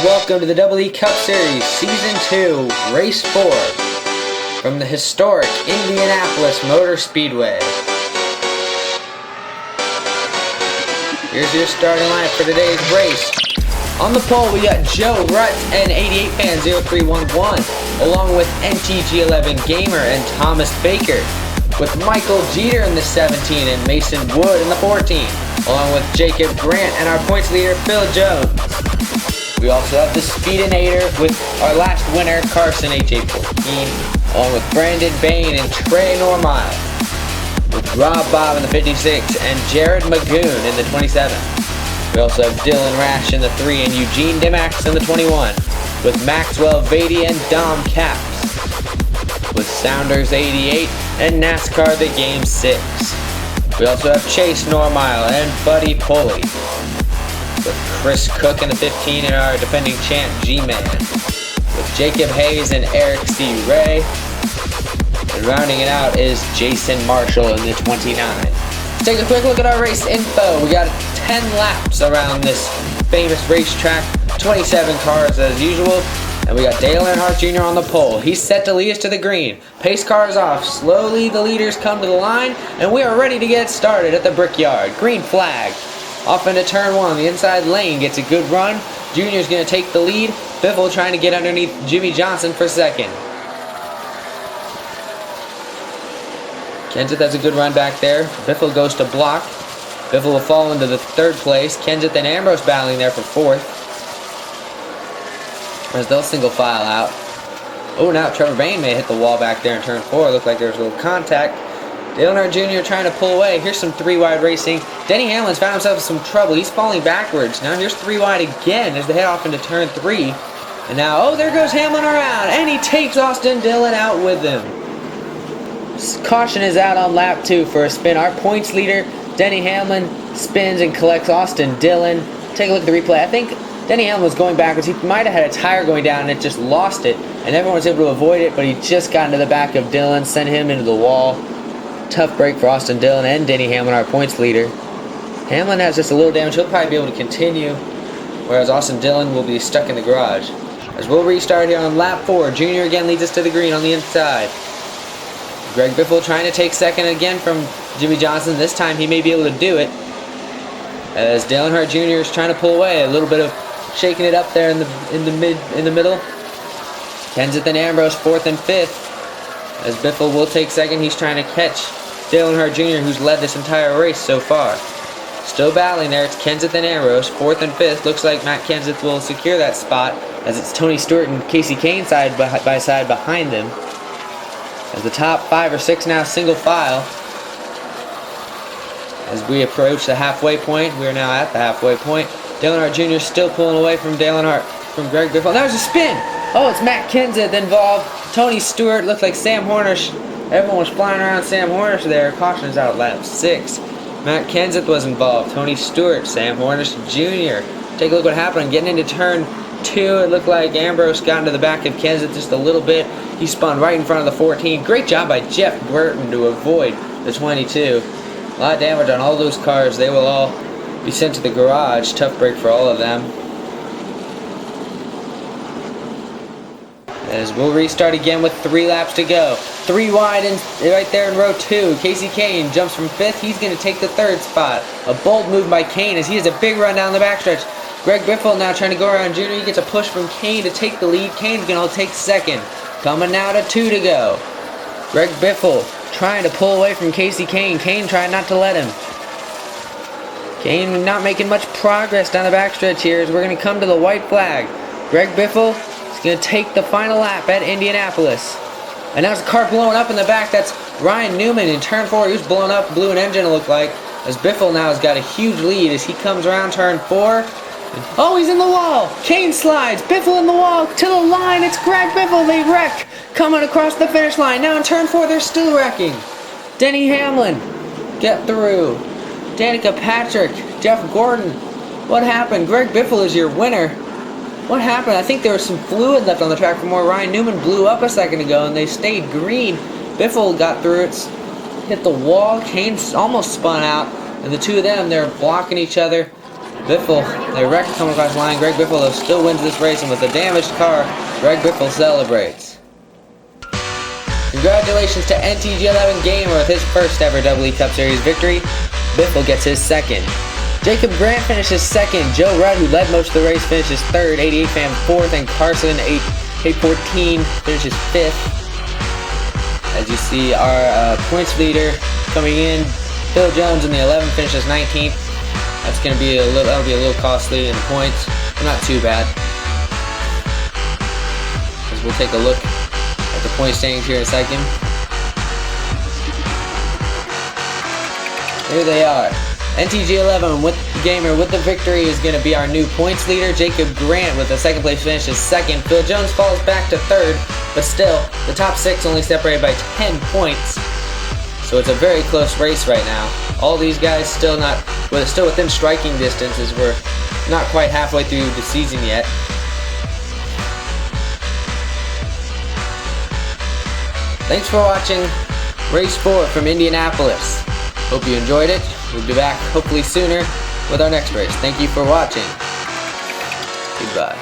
welcome to the E Cup Series, Season 2, Race 4, from the historic Indianapolis Motor Speedway. Here's your starting lineup for today's race. On the pole, we got Joe Rutz and 88 fan 0311, along with NTG11 Gamer and Thomas Baker, with Michael Jeter in the 17 and Mason Wood in the 14, along with Jacob Grant and our points leader Phil Jones. We also have the Speedinator with our last winner, Carson H814, along with Brandon Bain and Trey Normile, with Rob Bob in the 56 and Jared Magoon in the 27. We also have Dylan Rash in the 3 and Eugene Dimax in the 21, with Maxwell Vady and Dom Caps, with Sounders 88 and NASCAR the Game 6. We also have Chase Normile and Buddy Pulley, with Chris Cook in the 15 and our defending champ G-Man, with Jacob Hayes and Eric C. Ray, and rounding it out is Jason Marshall in the 29. Let's take a quick look at our race info. We got 10 laps around this famous racetrack, 27 cars as usual, and we got Dale Earnhardt Jr. on the pole. He's set to lead us to the green. Pace cars off. Slowly the leaders come to the line, and we are ready to get started at the Brickyard. Green flag. Off into turn 1, the inside lane gets a good run. Junior's going to take the lead. Biffle trying to get underneath Jimmy Johnson for second. Kenseth has a good run back there. Biffle goes to block. Biffle will fall into the third place. Kenseth and Ambrose battling there for fourth, as they'll single file out. Oh, now Trevor Bayne may hit the wall back there in turn 4. Looked like there was a little contact. Dale Earnhardt Jr. trying to pull away. Here's some 3-wide racing. Denny Hamlin's found himself in some trouble. He's falling backwards. Now here's 3-wide again as they head off into turn 3. And now, oh, there goes Hamlin around. And he takes Austin Dillon out with him. Caution is out on lap 2 for a spin. Our points leader, Denny Hamlin, spins and collects Austin Dillon. Take a look at the replay. I think Denny Hamlin was going backwards. He might have had a tire going down and it just lost it. And everyone was able to avoid it, but he just got into the back of Dillon, sent him into the wall. Tough break for Austin Dillon and Denny Hamlin, our points leader. Hamlin has just a little damage. He'll probably be able to continue, whereas Austin Dillon will be stuck in the garage. As we'll restart here on lap 4. Junior again leads us to the green on the inside. Greg Biffle trying to take second again from Jimmy Johnson. This time he may be able to do it, as Dale Earnhardt Jr. is trying to pull away. A little bit of shaking it up there in the middle. Kenseth and Ambrose 4th and 5th, as Biffle will take second. He's trying to catch Dale Earnhardt Jr., who's led this entire race so far. Still battling there. It's Kenseth and Ambrose 4th and 5th. Looks like Matt Kenseth will secure that spot, as it's Tony Stewart and Casey Kane side by side behind them. As the top 5 or 6 now single file. As we approach the halfway point, we are now at the halfway point. Dale Earnhardt Jr. still pulling away from from Greg Biffle. That was a spin! Oh, it's Matt Kenseth involved. Tony Stewart looked like Sam Hornish. Everyone was flying around Sam Hornish there. Caution is out at lap 6. Matt Kenseth was involved. Tony Stewart, Sam Hornish Jr. Take a look what happened. Getting into turn 2, it looked like Ambrose got into the back of Kenseth just a little bit. He spun right in front of the 14. Great job by Jeff Burton to avoid the 22. A lot of damage on all those cars. They will all be sent to the garage. Tough break for all of them. As we'll restart again with 3 laps to go. 3 wide and right there in row 2. Casey Kane jumps from 5th. He's going to take the 3rd spot. A bold move by Kane as he has a big run down the backstretch. Greg Biffle now trying to go around Junior. He gets a push from Kane to take the lead. Kane's going to take 2nd. Coming now to 2 to go. Greg Biffle trying to pull away from Casey Kane. Kane trying not to let him. Kane not making much progress down the backstretch here as we're going to come to the white flag. Greg Biffle is going to take the final lap at Indianapolis. And now there's a car blowing up in the back. That's Ryan Newman in turn 4. He was blown up, blew an engine, it looked like. As Biffle now has got a huge lead as he comes around turn 4. Oh, he's in the wall. Kane slides. Biffle in the wall to the line. It's Greg Biffle. They wreck coming across the finish line. Now in turn 4, they're still wrecking. Denny Hamlin, get through. Danica Patrick, Jeff Gordon. What happened? Greg Biffle is your winner. What happened? I think there was some fluid left on the track from where Ryan Newman blew up a second ago, and they stayed green. Biffle got through it, hit the wall. Kane almost spun out, and the two of them, they're blocking each other. Biffle, a wreck coming across the line. Greg Biffle though still wins this race, and with a damaged car, Greg Biffle celebrates. Congratulations to NTG11 Gamer with his first ever E Cup Series victory. Biffle gets his second. Jacob Grant finishes second. Joe Rudd, who led most of the race, finishes third. 88 fan fourth, and Carson 814 finishes fifth. As you see, our points leader coming in, Phil Jones in the 11 finishes 19th. That's going to be that'll be a little costly in the points, but not too bad. As we'll take a look at the point standings here in a second. Here they are. NTG11 with Gamer with the victory is going to be our new points leader. Jacob Grant with the second place finish is second. Phil Jones falls back to third, but still, the top 6 only separated by 10 points. So it's a very close race right now. All these guys still within striking distance, as we're not quite halfway through the season yet. Thanks for watching Race 4 from Indianapolis. Hope you enjoyed it. We'll be back hopefully sooner with our next race. Thank you for watching. Goodbye.